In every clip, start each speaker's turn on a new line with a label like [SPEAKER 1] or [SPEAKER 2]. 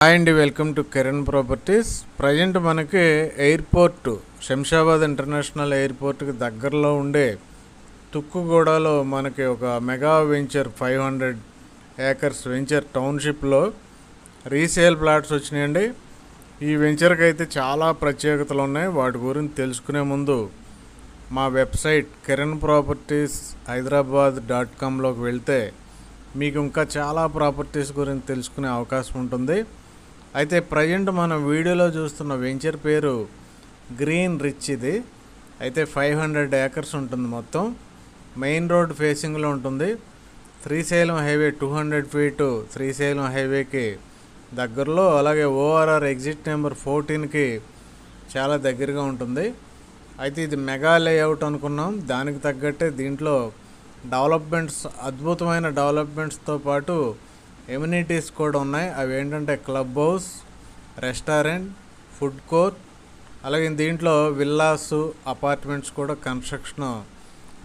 [SPEAKER 1] Hi అండి, welcome to Kiran properties. Present మనకి airport Shamshabad international ఎయిర్పోర్ట్కి దగ్గరలో ఉండే తుక్కుగూడలో మనకి ఒక మెగా వెంచర్ 500 ఏకర్స్ వెంచర్ టౌన్షిప్లో రీసేల్ ప్లాట్స్ వచ్చినాయండి. ఈ వెంచర్కి అయితే చాలా ప్రత్యేకతలు ఉన్నాయి. వాటి గురించి తెలుసుకునే ముందు మా వెబ్సైట్ కిరణ్ ప్రాపర్టీస్ హైదరాబాద్.comలోకి వెళ్తే మీకు ఇంకా చాలా ప్రాపర్టీస్ గురించి తెలుసుకునే అవకాశం ఉంటుంది. అయితే ప్రజెంట్ మనం వీడియోలో చూస్తున్న వెంచర్ పేరు గ్రీన్ రిచ్. ఇది అయితే 500 ఏకర్స్ ఉంటుంది. మొత్తం మెయిన్ రోడ్ ఫేసింగ్లో ఉంటుంది. శ్రీశైలం హైవే 200 ఫీటు శ్రీశైలం హైవేకి దగ్గరలో, అలాగే ఓఆర్ఆర్ ఎగ్జిట్ నెంబర్ 14కి చాలా దగ్గరగా ఉంటుంది. అయితే ఇది మెగా లేఅవుట్ అనుకున్నాం. దానికి తగ్గట్టే దీంట్లో డెవలప్మెంట్స్, అద్భుతమైన డెవలప్మెంట్స్తో పాటు ఎమ్యూనిటీస్ కూడా ఉన్నాయి. అవి ఏంటంటే club house, restaurant, food court, అలాగే దీంట్లో విల్లాస్, అపార్ట్మెంట్స్ కూడా కన్స్ట్రక్షన్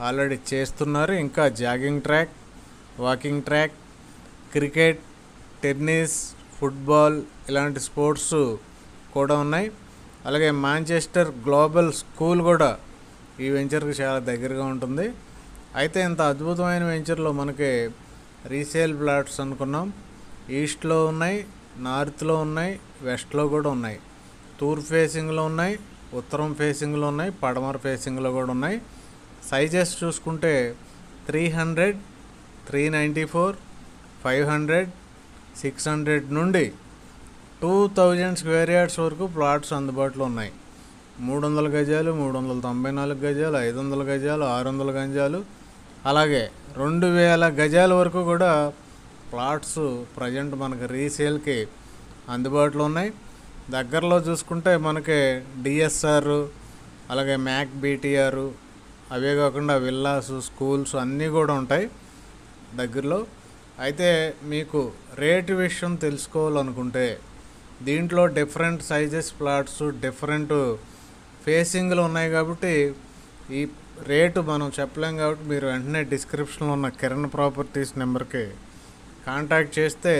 [SPEAKER 1] ఆల్రెడీ చేస్తున్నారు. ఇంకా jogging track, walking track, cricket, tennis, football ఇలాంటి స్పోర్ట్స్ కూడా ఉన్నాయి. అలాగే మాంచెస్టర్ గ్లోబల్ స్కూల్ కూడా ఈ వెంచర్కి చాలా దగ్గరగా ఉంటుంది. అయితే ఇంత అద్భుతమైన వెంచర్లో మనకి రీసేల్ ప్లాట్స్ అనుకున్నాం. ఈస్ట్లో ఉన్నాయి, నార్త్లో ఉన్నాయి, వెస్ట్లో కూడా ఉన్నాయి. తూర్పు ఫేసింగ్లో ఉన్నాయి, ఉత్తరం ఫేసింగ్లో ఉన్నాయి, పడమర ఫేసింగ్లో కూడా ఉన్నాయి. సైజెస్ చూసుకుంటే 300, 394, 500, 600 నుండి 2000 స్క్వేర్ యార్డ్స్ వరకు ప్లాట్స్ అందుబాటులో ఉన్నాయి. 300 గజాలు, 394 గజాలు, 500 గజాలు, 600 గజాలు, అలాగే 2000 గజాల వరకు కూడా ప్లాట్స్ ప్రజెంట్ మనకి రీసేల్కి అందుబాటులో ఉన్నాయి. దగ్గరలో చూసుకుంటే మనకి డిఎస్ఆర్, అలాగే మ్యాక్ బీటీఆర్, అవే కాకుండా విల్లాస్, స్కూల్స్ అన్నీ కూడా ఉంటాయి దగ్గరలో. అయితే మీకు రేటు విషయం తెలుసుకోవాలనుకుంటే దీంట్లో డిఫరెంట్ సైజెస్ ప్లాట్స్, డిఫరెంట్ ఫేసింగ్లు ఉన్నాయి. కాబట్టి ఈ రేటు మనం చెప్పలేం. కాబట్టి మీరు వెంటనే డిస్క్రిప్షన్లో ఉన్న కిరణ్ ప్రాపర్టీస్ నెంబర్కి కాంటాక్ట్ చేస్తే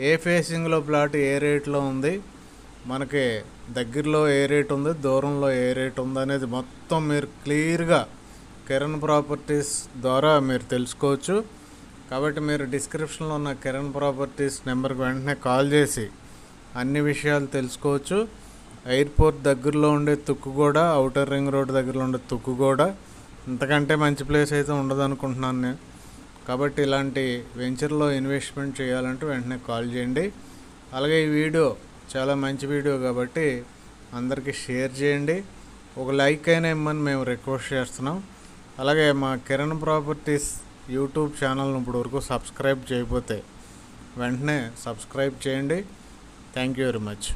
[SPEAKER 1] ఏ ఫేసింగ్లో ప్లాట్ ఏ రేట్లో ఉంది, మనకి దగ్గరలో ఏ రేట్ ఉంది, దూరంలో ఏ రేట్ ఉంది అనేది మొత్తం మీరు క్లియర్గా కిరణ్ ప్రాపర్టీస్ ద్వారా మీరు తెలుసుకోవచ్చు. కాబట్టి మీరు డిస్క్రిప్షన్లో ఉన్న కిరణ్ ప్రాపర్టీస్ నెంబర్కి వెంటనే కాల్ చేసి అన్ని విషయాలు తెలుసుకోవచ్చు. ఎయిర్పోర్ట్ దగ్గరలో ఉండే తుక్కుగూడ, ఔటర్ రింగ్ రోడ్ దగ్గరలో ఉండే తుక్కుగూడ, ఇంతకంటే మంచి ప్లేస్ అయితే ఉండదు అనుకుంటున్నాను నేను. కాబట్టి ఇలాంటి వెంచర్లో ఇన్వెస్ట్మెంట్ చేయాలంటే వెంటనే కాల్ చేయండి. అలాగే ఈ వీడియో చాలా మంచి వీడియో కాబట్టి అందరికీ షేర్ చేయండి. ఒక లైక్ అయినా ఇమ్మని మేము రిక్వెస్ట్ చేస్తున్నాం. అలాగే మా కిరణ్ ప్రాపర్టీస్ యూట్యూబ్ ఛానల్ను ఇప్పుడు వరకు సబ్స్క్రైబ్ చేయకపోతే వెంటనే సబ్స్క్రైబ్ చేయండి. Thank you very much.